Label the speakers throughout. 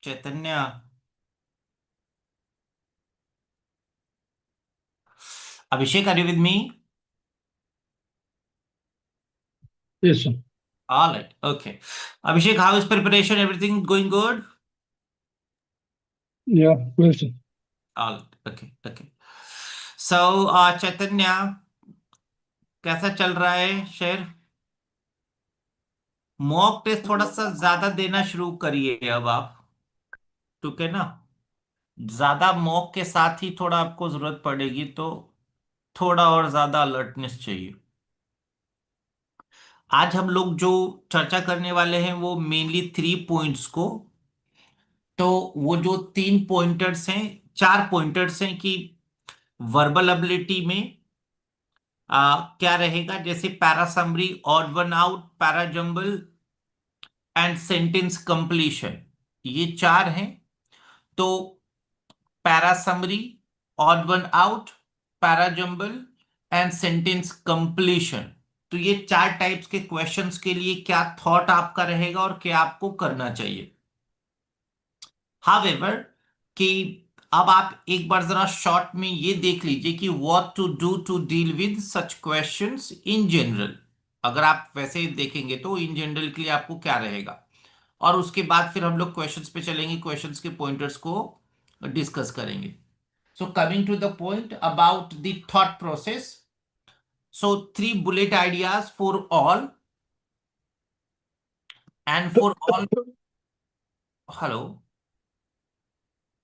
Speaker 1: Chaitanya, Abhishek, are you with me?
Speaker 2: Yes, sir.
Speaker 1: All right. Okay. Abhishek, how is preparation? Everything going good?
Speaker 2: Yeah, well, sir.
Speaker 1: All right. Okay. Okay. Chaitanya, कैसा चल रहा है शेर? Mock test थोड़ा सा ज्यादा देना शुरू करिए अब आप। ठीक है ना? ज्यादा मॉक के साथ ही थोड़ा आपको जरूरत पड़ेगी, तो थोड़ा और ज्यादा अलर्टनेस चाहिए। आज हम लोग जो चर्चा करने वाले हैं वो मेनली 3 पॉइंट्स को। तो वो जो 3 पॉइंटर्स हैं, 4 पॉइंटर्स हैं कि वर्बल एबिलिटी में क्या रहेगा, जैसे para summary, odd one out, para jumble and sentence completion. ये 4 हैं। तो para summary, odd one out, para jumble and sentence completion. तो ये 4 टाइप्स के क्वेश्चंस के लिए क्या थॉट आपका रहेगा और क्या आपको करना चाहिए। हावेवर कि अब आप एक बार जरा शॉर्ट में ये देख लीजिए कि what to do to deal with such questions in general. अगर आप वैसे देखेंगे तो इन जनरल के लिए आपको क्या रहेगा, और उसके बाद फिर हम लोग क्वेश्चंस पे चलेंगे, क्वेश्चंस के पॉइंटर्स को डिस्कस करेंगे। So coming to the point about the thought process. So 3 bullet ideas for all, and for all. Hello?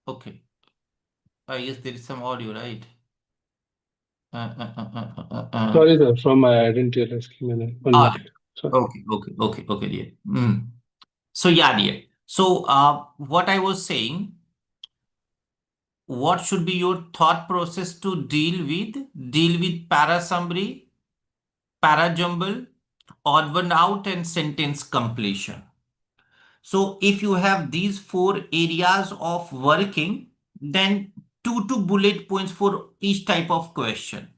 Speaker 1: Okay, I guess there is some audio, right?
Speaker 2: Sorry, sir. From my I didn't realize कि मैंने on
Speaker 1: All
Speaker 2: mute.
Speaker 1: right.
Speaker 2: Sorry.
Speaker 1: Okay, dear. So yeah, dear. So what I was saying, what should be your thought process to deal with para summary, para jumble, odd one out, and sentence completion. So if you have these 4 areas of working, then two bullet points for each type of question.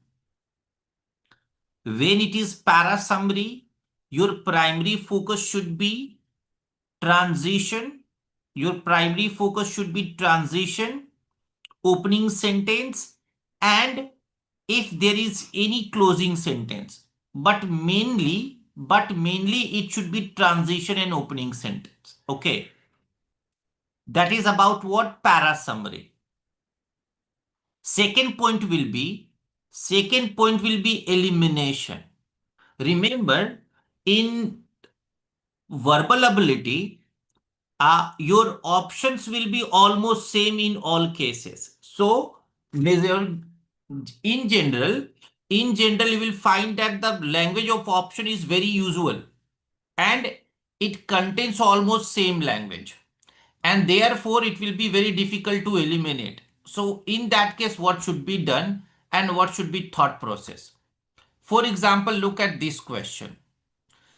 Speaker 1: When it is para summary, your primary focus should be transition. Your primary focus should be transition, opening sentence, and if there is any closing sentence. But mainly it should be transition and opening sentence. Okay. That is about what? Para summary. Second point will be elimination. Remember, in verbal ability, your options will be almost same in all cases. So in general, you will find that the language of option is very usual, and it contains almost same language, and therefore it will be very difficult to eliminate. So in that case, what should be done and what should be thought process? For example, look at this question.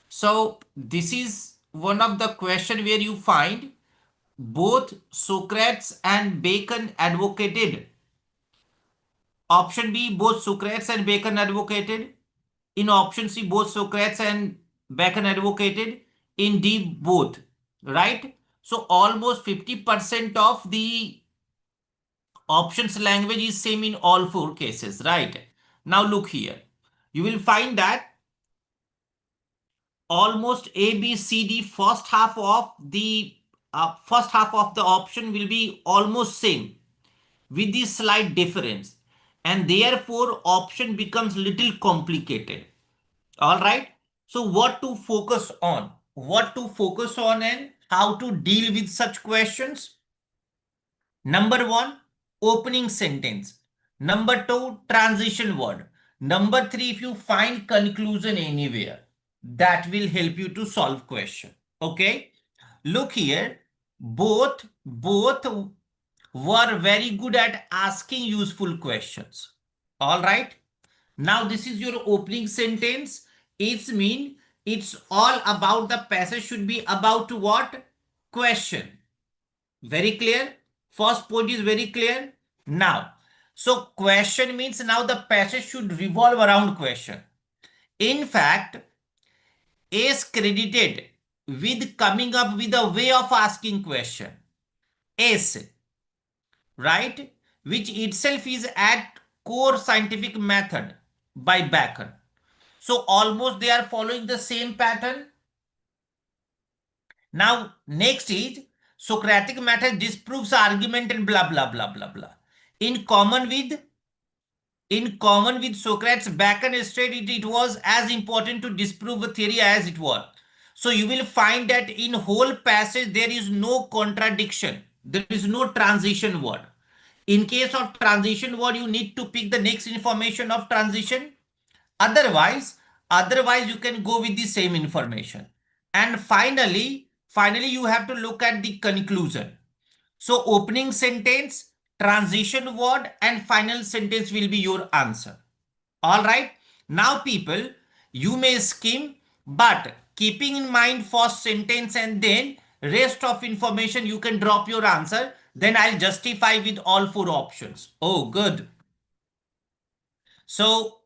Speaker 1: So this is one of the question where you find both Socrates and Bacon advocated. Option B, both Socrates and Bacon advocated. In option C, both Socrates and Bacon advocated. In D, both. Right? So almost 50% of the options language is same in all 4 cases. Right? Now look here. You will find that almost A, B, C, D, first half of the option will be almost same, with the slight difference, and therefore option becomes little complicated. All right. So what to focus on and how to deal with such questions? Number 1, opening sentence. Number 2, transition word. Number 3, if you find conclusion anywhere, that will help you to solve question. Okay. Look here. Both were very good at asking useful questions. All right. Now this is your opening sentence. It's all about the passage should be about what? Question. Very clear. First point is very clear. Now, so question means now the passage should revolve around question. In fact, is credited with coming up with a way of asking question. S, right? Which itself is at core scientific method by Bacon. So almost they are following the same pattern. Now, next is Socratic method disproves argument and blah blah blah blah blah. In common with Socrates, Bacon stated it was as important to disprove a theory as it was. So you will find that in whole passage there is no contradiction. There is no transition word. In case of transition word, you need to pick the next information of transition. Otherwise you can go with the same information. And finally you have to look at the conclusion. So opening sentence, transition word, and final sentence will be your answer. All right. Now people, you may skim, but keeping in mind first sentence and then rest of information, you can drop your answer. Then I'll justify with all four options. Oh, good. So,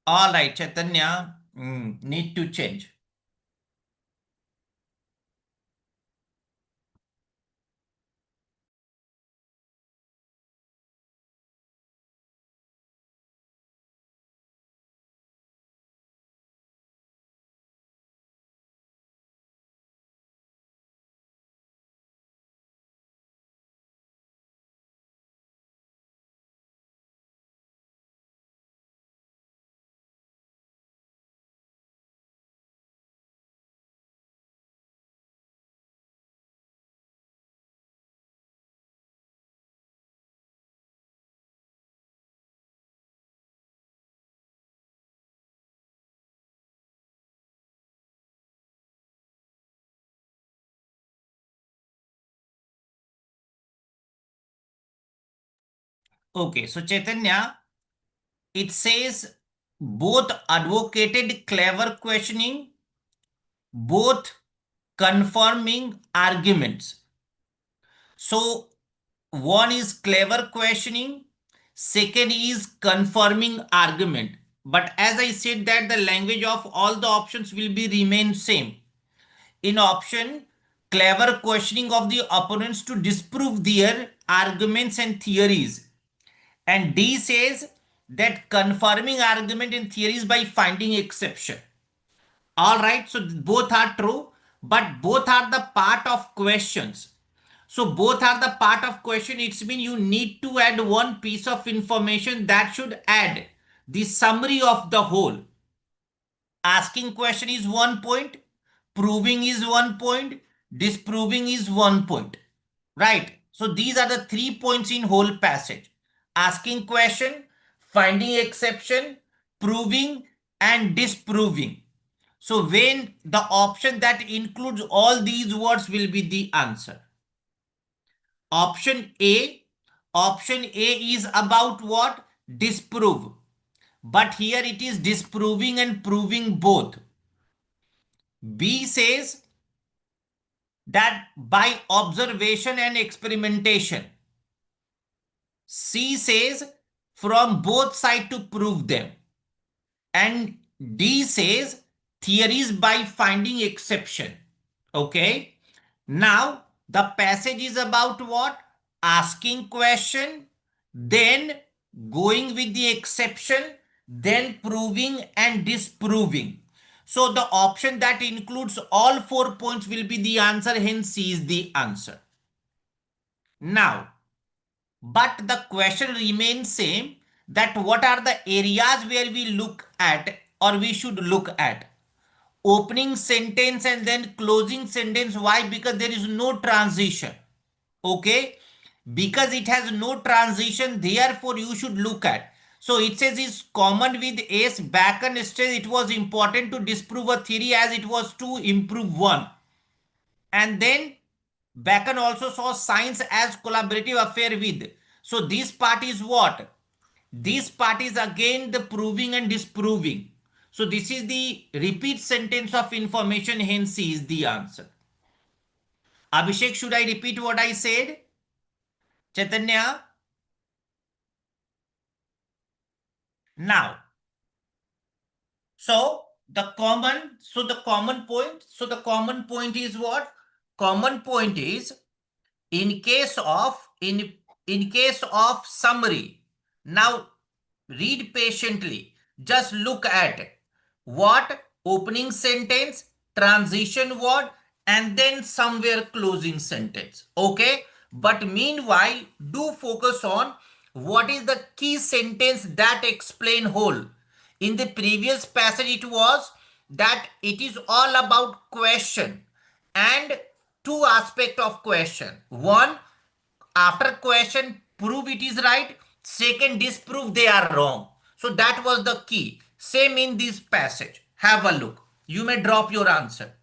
Speaker 1: all right, Chaitanya, need to change. Okay, so Chaitanya, it says both advocated clever questioning, both confirming arguments. So one is clever questioning, second is confirming argument. But as I said that the language of all the options will be remain same. In option, clever questioning of the opponents to disprove their arguments and theories. And D says that confirming argument and theories by finding exception. All right, so both are true, but both are the part of questions. So both are the part of question. It's mean you need to add one piece of information that should add the summary of the whole. Asking question is 1 point, proving is 1 point, disproving is 1 point, right? So these are the 3 points in whole passage: asking question, finding exception, proving, and disproving. So when the option that includes all these words will be the answer. Option A, option A is about what? Disprove. But here it is disproving and proving both. B says that by observation and experimentation. C says from both sides to prove them. And D says theories by finding exception. Okay. Now the passage is about what? Asking question, then going with the exception, then proving and disproving. So the option that includes all 4 points will be the answer, hence C is the answer. Now, but the question remains same, that what are the areas where we look at or we should look at? Opening sentence and then closing sentence. Why? Because there is no transition. Okay, because it has no transition, therefore you should look at. So it says is common with S. Bacon says it was important to disprove a theory as it was to improve one. And then Bacon also saw science as collaborative affair with. So this part is what? This part is again the proving and disproving. So this is the repeat sentence of information, hence C is the answer. Abhishek, should I repeat what I said? Chaitanya? Now, so the common point is what? Common point is in case of summary, now read patiently. Just look at what opening sentence, transition word, and then somewhere closing sentence. Okay. But meanwhile, do focus on what is the key sentence that explain whole. In the previous passage, it was that it is all about question and two aspect of question. One, after question, prove it is right. Second, disprove they are wrong. So that was the key. Same in this passage. Have a look. You may drop your answer.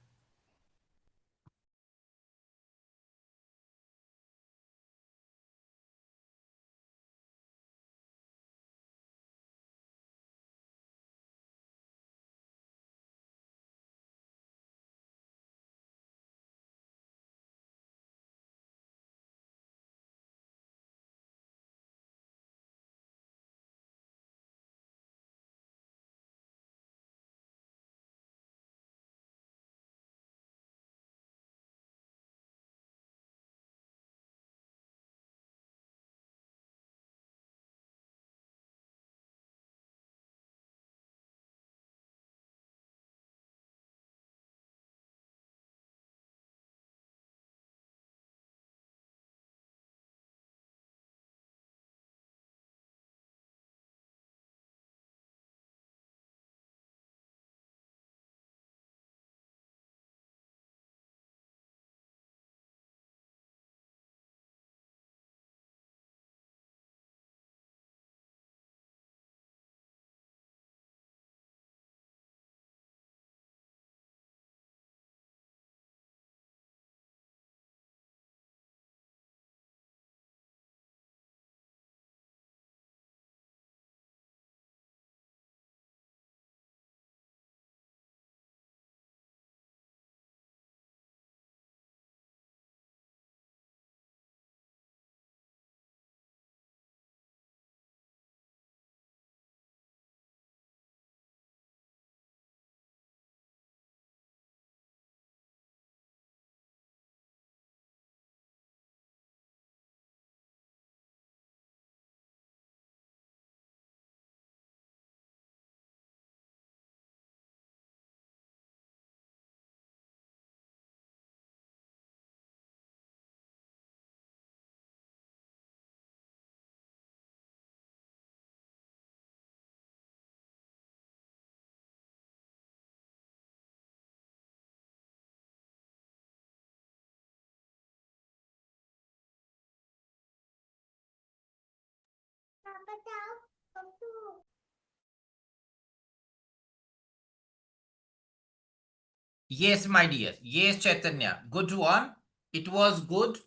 Speaker 1: Yes, my dear. Yes, Chaitanya. Good one. It was good.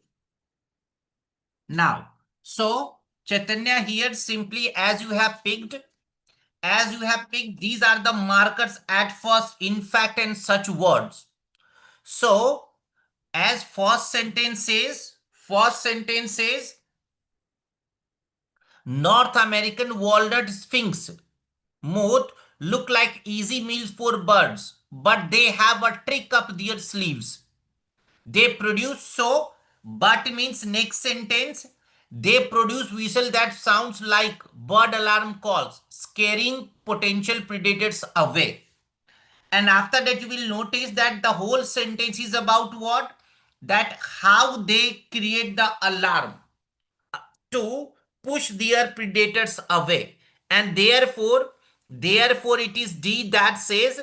Speaker 1: Now, so Chaitanya here simply as you have picked, these are the markers at first, in fact, and such words. So, as first sentence says, North American walnut sphinx moth look like easy meals for birds, but they have a trick up their sleeves. They produce but means next sentence. They produce whistle that sounds like bird alarm calls, scaring potential predators away. And after that, you will notice that the whole sentence is about what? That how they create the alarm to push their predators away. And therefore it is D that says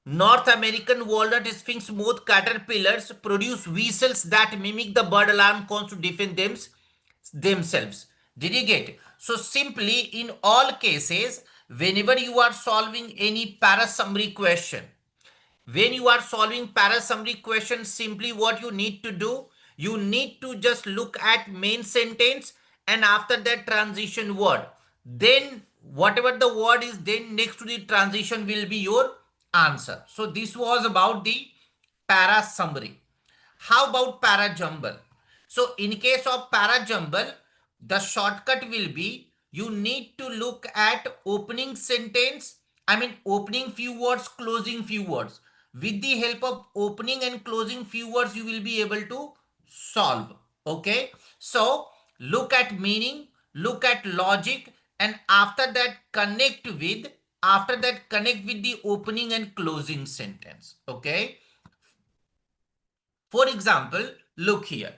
Speaker 1: North American walnut sphinx moth caterpillars produce whistles that mimic the bird alarm calls to defend themselves. Did you get it? So simply in all cases, whenever you are solving any para summary question, when you are solving para summary question, simply what you need to do, you need to just look at main sentence and after that transition word, then whatever the word is, then next to the transition will be your answer. So this was about the para summary. How about para jumble? So in case of para jumble, the shortcut will be you need to look at opening sentence, I mean opening few words, closing few words. with the help of opening and closing few words, you will be able to solve. Okay, so look at meaning, look at logic, and after that connect with the opening and closing sentence. Okay, for example, look here.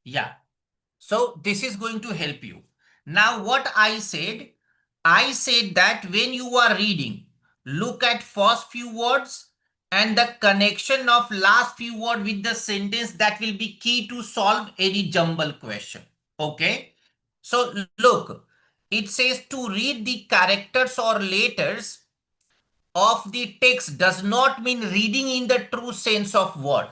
Speaker 1: Yeah, so this is going to help you. Now what I said that when you are reading, look at first few words and the connection of last few words with the sentence. That will be key to solve any jumble question. Okay, so look, it says to read the characters or letters of the text does not mean reading in the true sense of word.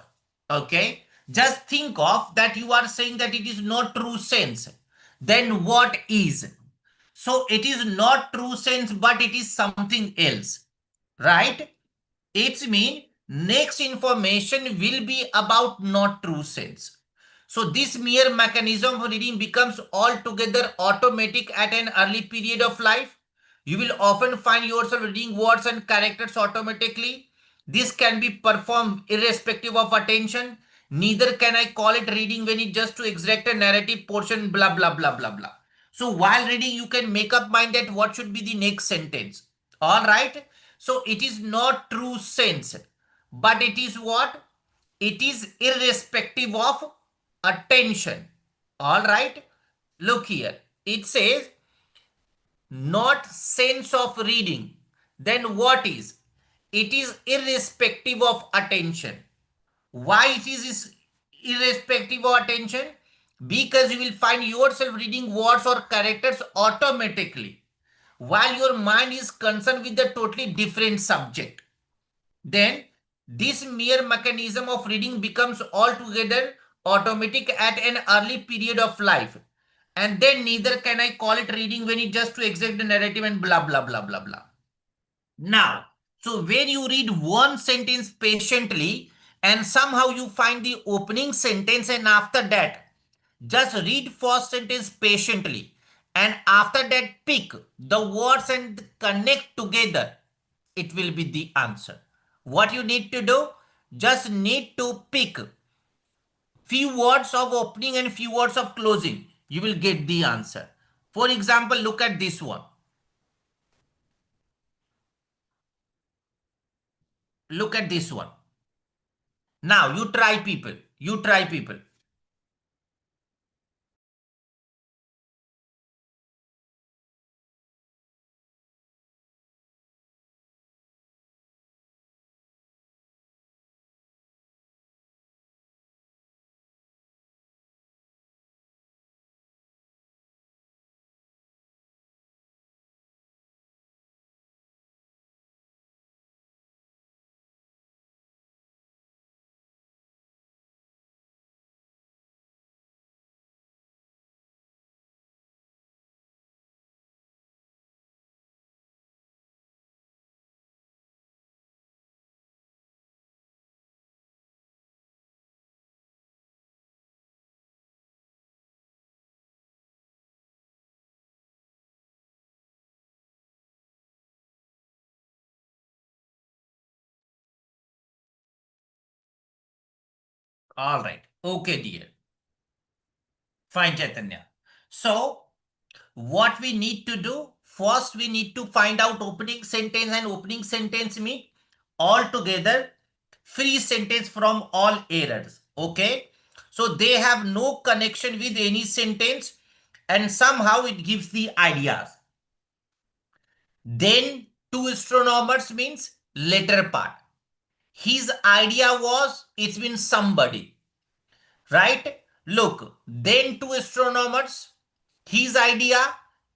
Speaker 1: Okay, just think of that, you are saying that it is not true sense, then what is? So it is not true sense, but it is something else, right? It means next information will be about not true sense. So this mere mechanism for reading becomes altogether automatic at an early period of life. You will often find yourself reading words and characters automatically. This can be performed irrespective of attention. Neither can I call it reading when it just to extract a narrative portion, blah, blah, blah, blah, blah. So while reading, you can make up mind that what should be the next sentence. All right. So it is not true sense, but it is what? It is irrespective of attention. All right. Look here. It says not sense of reading. Then what is? It is irrespective of attention. Why it is irrespective of attention? Because you will find yourself reading words or characters automatically while your mind is concerned with a totally different subject. Then this mere mechanism of reading becomes altogether automatic at an early period of life. And then neither can I call it reading when it just to execute the narrative and blah, blah, blah, blah, blah. Now, so when you read one sentence patiently and somehow you find the opening sentence, and after that, just read first sentence patiently and after that pick the words and connect together, it will be the answer. What you need to do? Just need to pick few words of opening and few words of closing. You will get the answer. For example, look at this one. Look at this one. Now you try people. You try people. All right. Okay, dear. Fine, Chaitanya. So, what we need to do? First, we need to find out opening sentence, and opening sentence mean all together free sentence from all errors. Okay. So, they have no connection with any sentence and somehow it gives the ideas. Then, two astronomers means later part. His idea was it's been somebody. Right? Look, then two astronomers, his idea,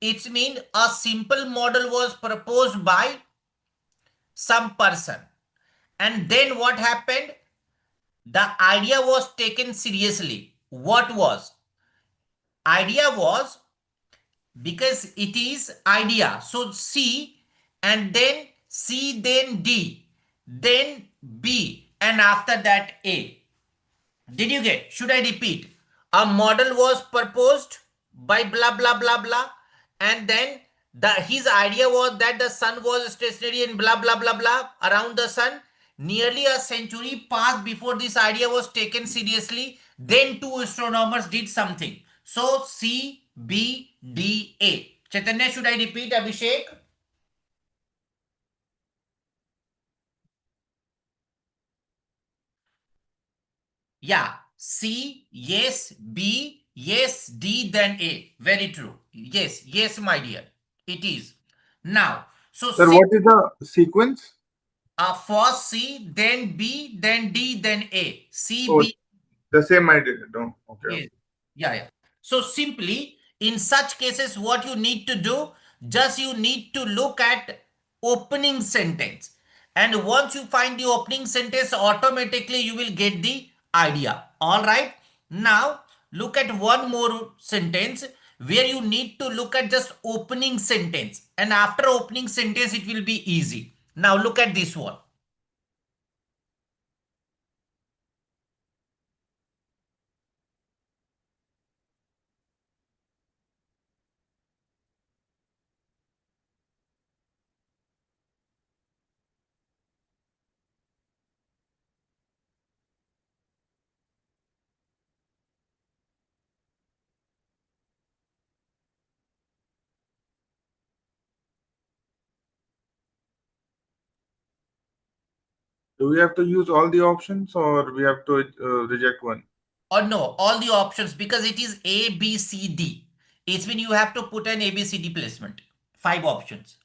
Speaker 1: it means a simple model was proposed by some person. And then what happened? The idea was taken seriously. What was? Idea was because it is idea. So C and then C, then D, then B, and after that A. Did you get? Should I repeat? A model was proposed by blah blah blah blah, and then his idea was that the sun was stationary and blah blah blah blah around the sun. Nearly a century passed before this idea was taken seriously. Then two astronomers did something. So C, B, D, A. Chaitanya, should I repeat, Abhishek? Yeah. C, yes. B, yes. D, then A. Very true. Yes, yes, my dear. It is. Now, so
Speaker 3: Sir,
Speaker 1: C,
Speaker 3: what is the sequence?
Speaker 1: first C, then B, then D, then A. C,
Speaker 3: Oh,
Speaker 1: B.
Speaker 3: the same I did. No, okay.
Speaker 1: Yes. Yeah, yeah. So simply, in such cases, what you need to do, just you need to look at opening sentence. And once you find the opening sentence, automatically you will get the idea. All right. Now, look at one more sentence where you need to look at just opening sentence. And after opening sentence, it will be easy. Now, look at this one.
Speaker 3: Do we have to use all the options or we have to reject one?
Speaker 1: Or no, all the options, because it is A, B, C, D. It's when you have to put an A, B, C, D placement. 5 options.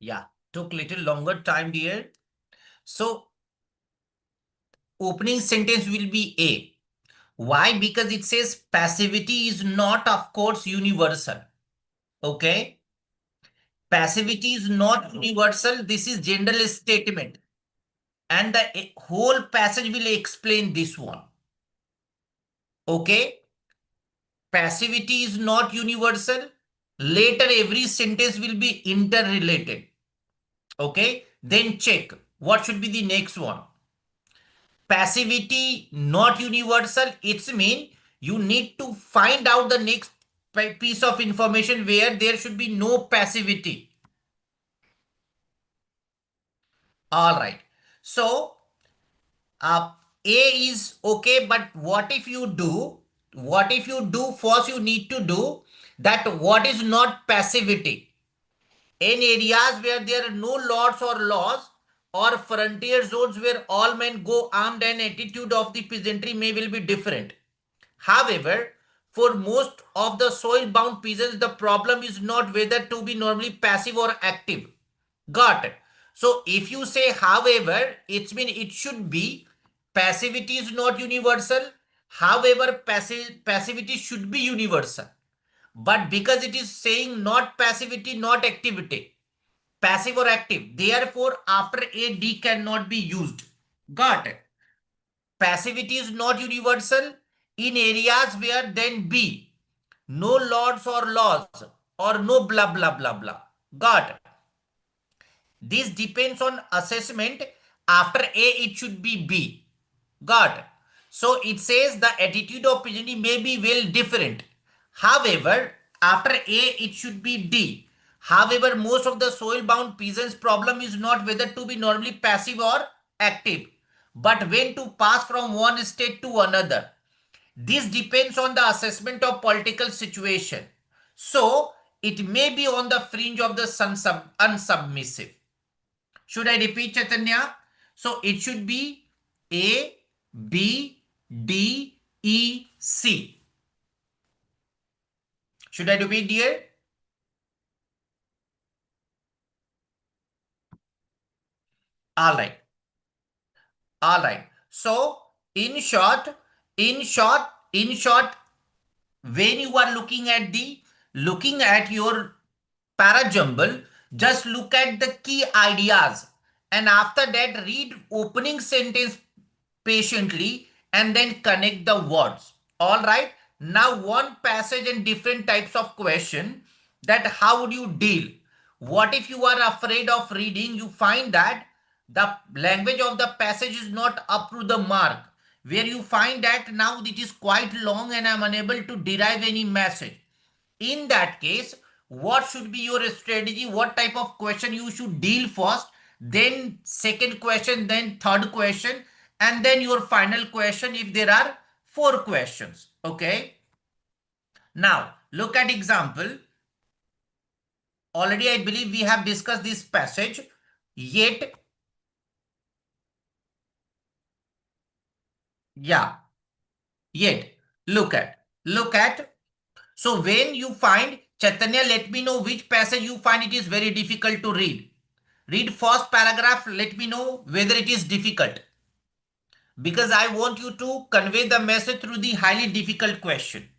Speaker 1: Yeah, took little longer time here. So opening sentence will be A. Why? Because it says passivity is not, of course, universal. Okay. Passivity is not universal. This is general statement. And the whole passage will explain this one. Okay. Passivity is not universal. Later, every sentence will be interrelated. Okay. Then check. What should be the next one? Passivity not universal. It's mean you need to find out the next piece of information where there should be no passivity. All right. So A is okay, but what if you do? What if you do? First, you need to do that. What is not passivity? In areas where there are no lords or laws, or frontier zones where all men go armed and attitude of the peasantry may will be different. However, for most of the soil-bound peasants, the problem is not whether to be normally passive or active. Got it. So if you say however, it means it should be passivity is not universal. However, passivity should be universal. But because it is saying not passivity, not activity, passive or active, therefore after a D cannot be used. Got it. Passivity is not universal in areas where then B, no lords or laws or no blah blah blah blah. Got it. This depends on assessment. After A, it should be B. Got it. So it says the attitude of peasantry may be well different. However, after A, it should be D. However, most of the soil-bound peasants' problem is not whether to be normally passive or active, but when to pass from one state to another. This depends on the assessment of political situation. So, it may be on the fringe of the unsubmissive. Should I repeat, Chaitanya? So it should be A, B, D, E, C. Should I repeat, dear? All right. All right. So in short, in short, in short, when you are looking at your parajumble, just look at the key ideas, and after that read opening sentence patiently and then connect the words. All right. Now one passage and different types of question, that how would you deal? What if you are afraid of reading? You find that the language of the passage is not up to the mark, where you find that now it is quite long and I am unable to derive any message. In that case, what should be your strategy? What type of question you should deal first, then second question, then third question, and then your final question if there are four questions. Okay. Now look at example. Already I believe we have discussed this passage. Yet, yeah, yet, look at. So when you find, Chaitanya, let me know which passage you find it is very difficult to read. Read first paragraph, let me know whether it is difficult. Because I want you to convey the message through the highly difficult question.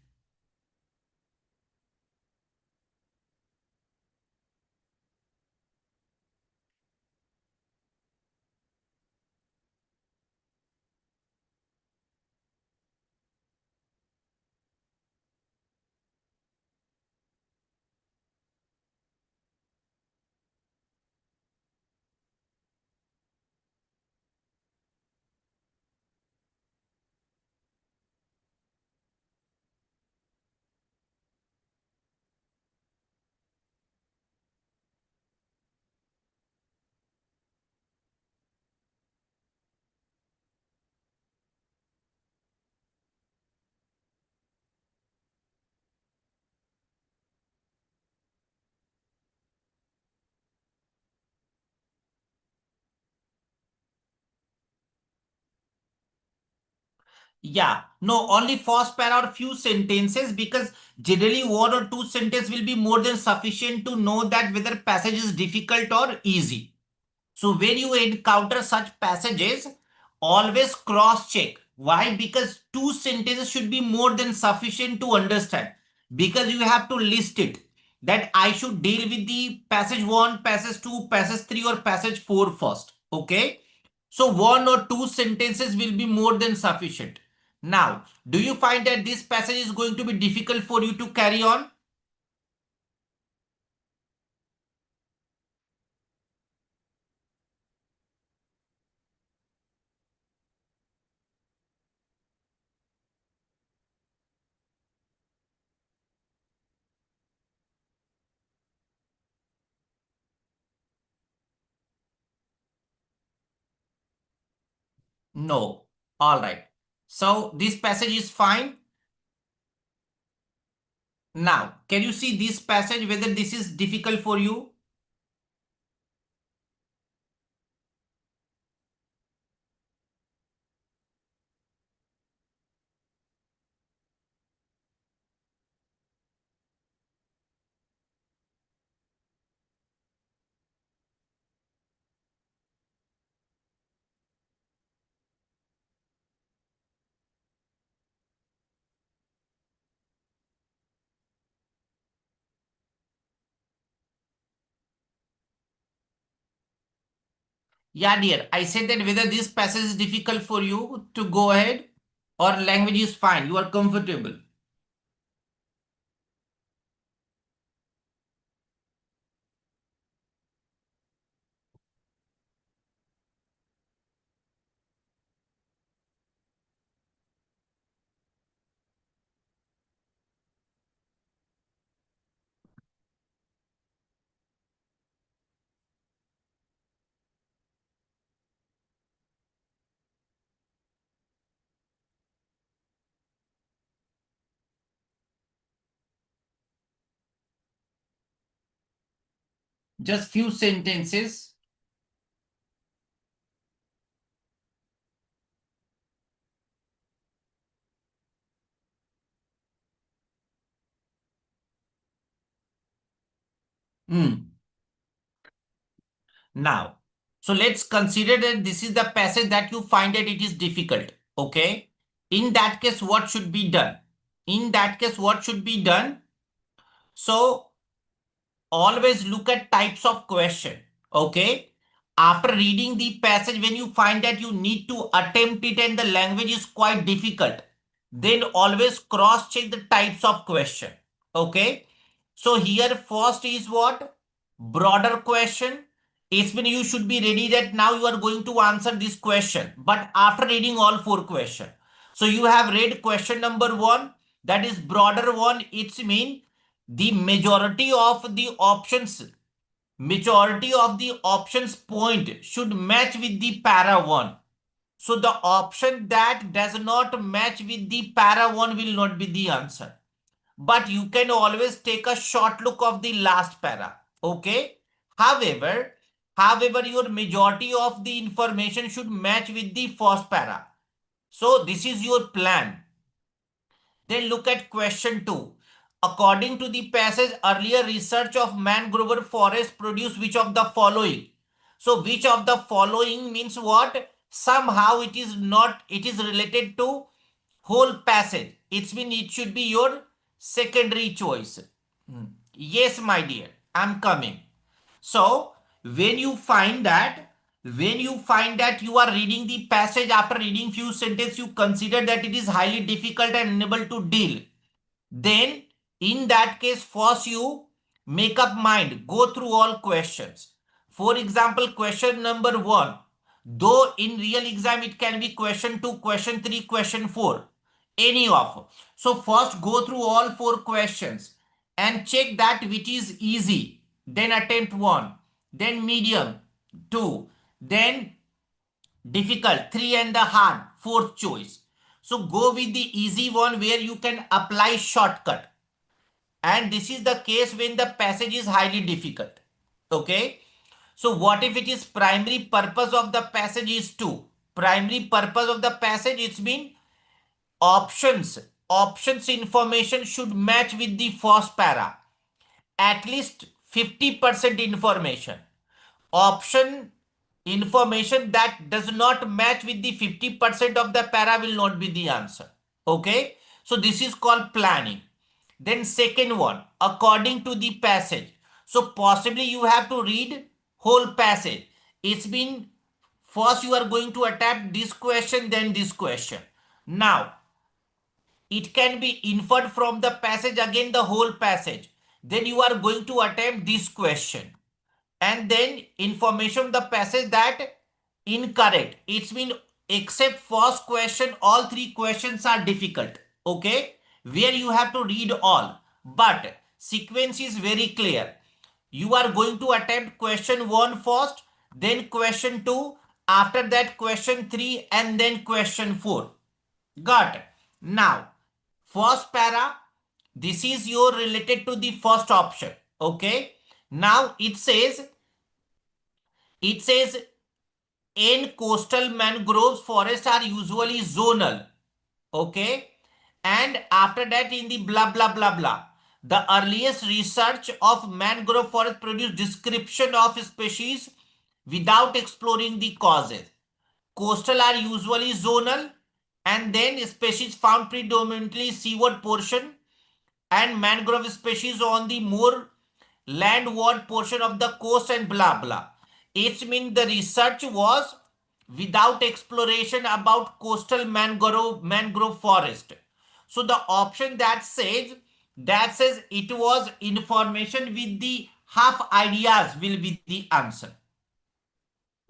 Speaker 1: Yeah, no, only first para or few sentences, because generally one or two sentences will be more than sufficient to know that whether passage is difficult or easy. So when you encounter such passages, always cross check. Why? Because two sentences should be more than sufficient to understand, because you have to list it that I should deal with the passage 1, passage 2, passage 3 or passage 4 first. Okay. So one or two sentences will be more than sufficient. Now, do you find that this passage is going to be difficult for you to carry on? No. All right. So this passage is fine. Now, can you see this passage whether this is difficult for you? Yeah, dear. I said that whether this passage is difficult for you to go ahead or language is fine. You are comfortable. Just few sentences. Now, so let's consider that this is the passage that you find that it is difficult. Okay. In that case, what should be done? In that case, what should be done? So always look at types of question. Okay. After reading the passage, when you find that you need to attempt it and the language is quite difficult, then always cross check the types of question. Okay. So here first is what? Broader question. It's mean you should be ready that now you are going to answer this question. But after reading all four questions. So you have read question number 1. That is broader one. It's mean the majority of the options point should match with the para 1. So the option that does not match with the para 1 will not be the answer. But you can always take a short look of the last para. Okay. However, your majority of the information should match with the first para. So this is your plan. Then look at question 2. According to the passage, earlier research of mangrove forest produced which of the following? So which of the following means what? Somehow it is not, it is related to whole passage. It's mean it should be your secondary choice. Yes, my dear, I'm coming. So when you find that you are reading the passage, after reading few sentences, you consider that it is highly difficult and unable to deal, then in that case first you make up mind, go through all questions. For example, question number 1, though in real exam it can be question 2, question 3, question 4, any of. So first go through all four questions and check that which is easy, then attempt 1, then medium 2, then difficult 3, and the hard fourth choice. So go with the easy one where you can apply shortcut. And this is the case when the passage is highly difficult. Okay. So what if it is primary purpose of the passage is 2? Primary purpose of the passage, it's been options information should match with the first para. At least 50% information. Option information that does not match with the 50% of the para will not be the answer. Okay. So this is called planning. Then second one, according to the passage. So possibly you have to read whole passage. It's been first you are going to attempt this question, then this question. Now it can be inferred from the passage, again the whole passage. Then you are going to attempt this question. And then information of the passage that incorrect. It's mean except first question, all three questions are difficult. Okay. Where you have to read all. But sequence is very clear. You are going to attempt question 1 first, then question 2, after that question 3, and then question 4. Got it. Now, first para, this is your related to the first option. Okay. Now it says in coastal mangroves forests are usually zonal. Okay. And after that in the blah blah blah blah. The earliest research of mangrove forest produced description of species without exploring the causes. Coastal are usually zonal, and then species found predominantly seaward portion, and mangrove species on the more landward portion of the coast, and blah blah. It means the research was without exploration about coastal mangrove forest. So the option that says it was information with the half ideas will be the answer.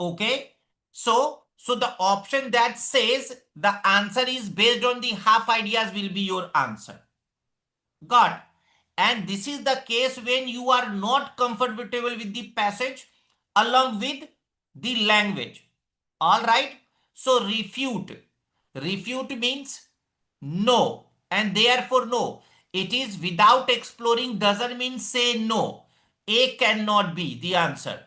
Speaker 1: Okay. So the option that says the answer is based on the half ideas will be your answer. Got. And this is the case when you are not comfortable with the passage along with the language. All right. So refute. Refute means no, and therefore no. It is without exploring doesn't mean say no. A cannot be the answer.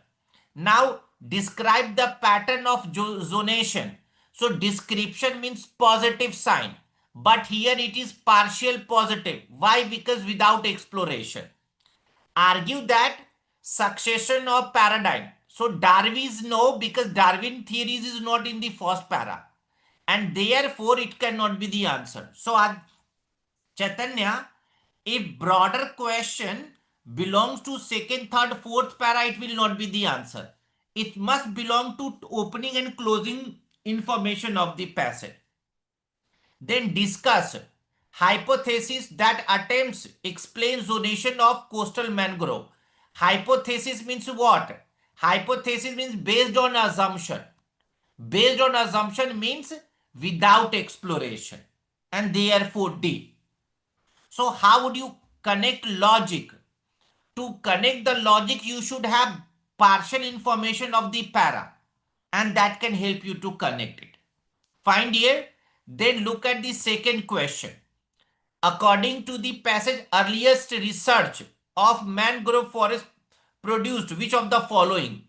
Speaker 1: Now describe the pattern of zonation. So description means positive sign, but here it is partial positive. Why? Because without exploration. Argue that succession of paradigm. So Darwin's no, because Darwin theories is not in the first para, and therefore it cannot be the answer. So Chaitanya, if broader question belongs to second, third, fourth para, it will not be the answer. It must belong to opening and closing information of the passage. Then discuss hypothesis that attempts explain zonation of coastal mangrove. Hypothesis means what? Hypothesis means based on assumption. Based on assumption means without exploration, and therefore D. So how would you connect logic? To connect the logic, you should have partial information of the para, and that can help you to connect it. Find here, then look at the second question. According to the passage, earliest research of mangrove forest produced which of the following?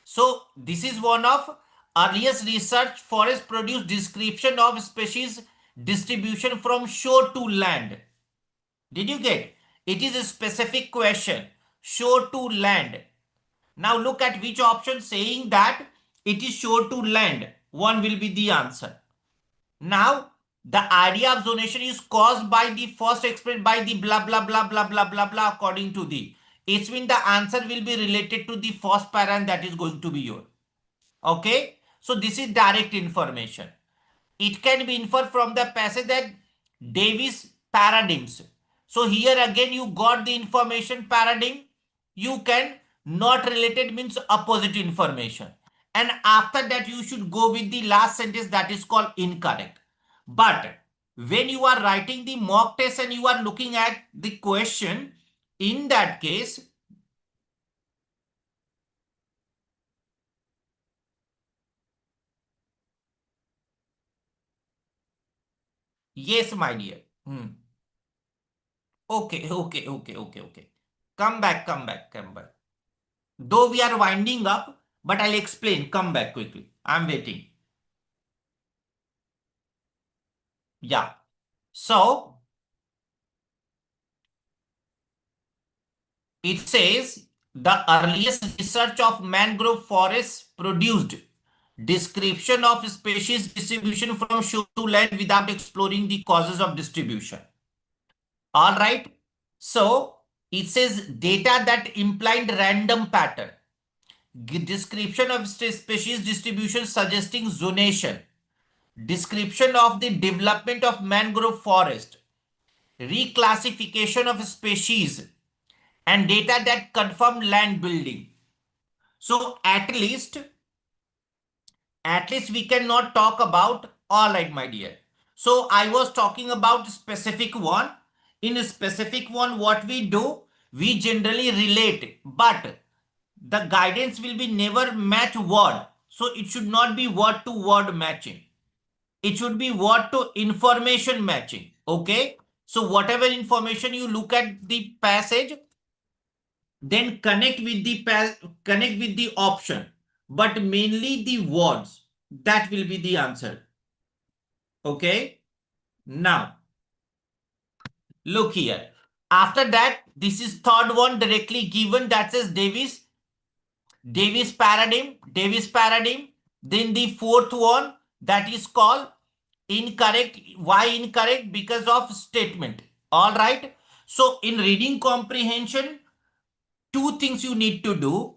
Speaker 1: So this is one of earliest research forest produced description of species distribution from shore to land. Did you get? It is a specific question. Shore to land. Now look at which option saying that it is shore to land. One will be the answer. Now the idea of zonation is caused by the first explained by the blah blah blah blah blah blah blah according to the. It means the answer will be related to the first para, and that is going to be your. Okay. So this is direct information. It can be inferred from the passage that Davis paradigms. So here again you got the information paradigm. You can not related means opposite information. And after that you should go with the last sentence that is called incorrect. But when you are writing the mock test and you are looking at the question, in that case, yes, my dear. Okay. Come back. Though we are winding up, but I'll explain. Come back quickly. I'm waiting. Yeah. So it says the earliest research of mangrove forests produced description of species distribution from shore to land without exploring the causes of distribution. All right. So it says data that implied random pattern. Description of species distribution suggesting zonation. Description of the development of mangrove forest. Reclassification of species. And data that confirm land building. So at least we cannot talk about all right, my dear. So I was talking about specific one. In a specific one, what we do, we generally relate, but the guidance will be never match word. So it should not be word to word matching. It should be word to information matching. Okay. So whatever information you look at the passage, then connect with the option, but mainly the words. That will be the answer. Okay. Now look here. After that, this is third one directly given, that says Davis paradigm. Then the fourth one, that is called incorrect. Why incorrect? Because of statement. All right. So in reading comprehension, two things you need to do.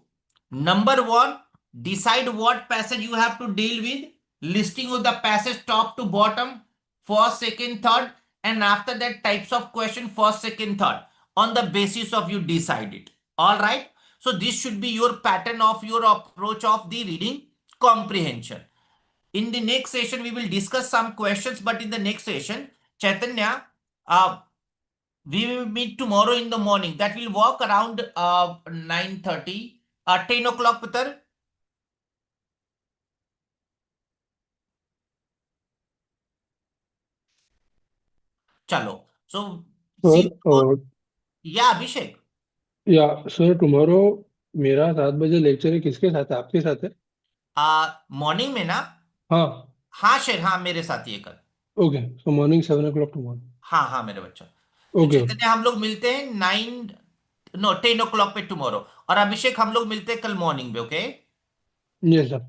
Speaker 1: Number one, decide what passage you have to deal with. Listing of the passage top to bottom, first, second, third, and after that types of question, first, second, third. On the basis of you decide it. All right. So this should be your pattern of your approach of the reading comprehension. In the next session, we will discuss some questions, but in the next session, Chaitanya, we will meet tomorrow in the morning. That will work around 9:30, 10 o'clock, Putar. Chalo. So,
Speaker 2: Sir,
Speaker 1: see, yeah, Abhishek.
Speaker 2: Sir tomorrow मेरा 7 बजे lecture है, किसके साथ है? आपके साथ है?
Speaker 1: Morning में ना?
Speaker 2: हाँ.
Speaker 1: हाँ शेर, हाँ मेरे साथ ये कल।
Speaker 2: ओके, सो मॉर्निंग 7 o'clock टुमारो.
Speaker 1: हाँ हाँ मेरे बच्चों। तो
Speaker 2: ओके.
Speaker 1: चैतन्य हम लोग मिलते हैं 10 o'clock पे टुमारो, और अभिषेक हम लोग मिलते हैं कल मॉर्निंग में। Okay
Speaker 2: yes sir.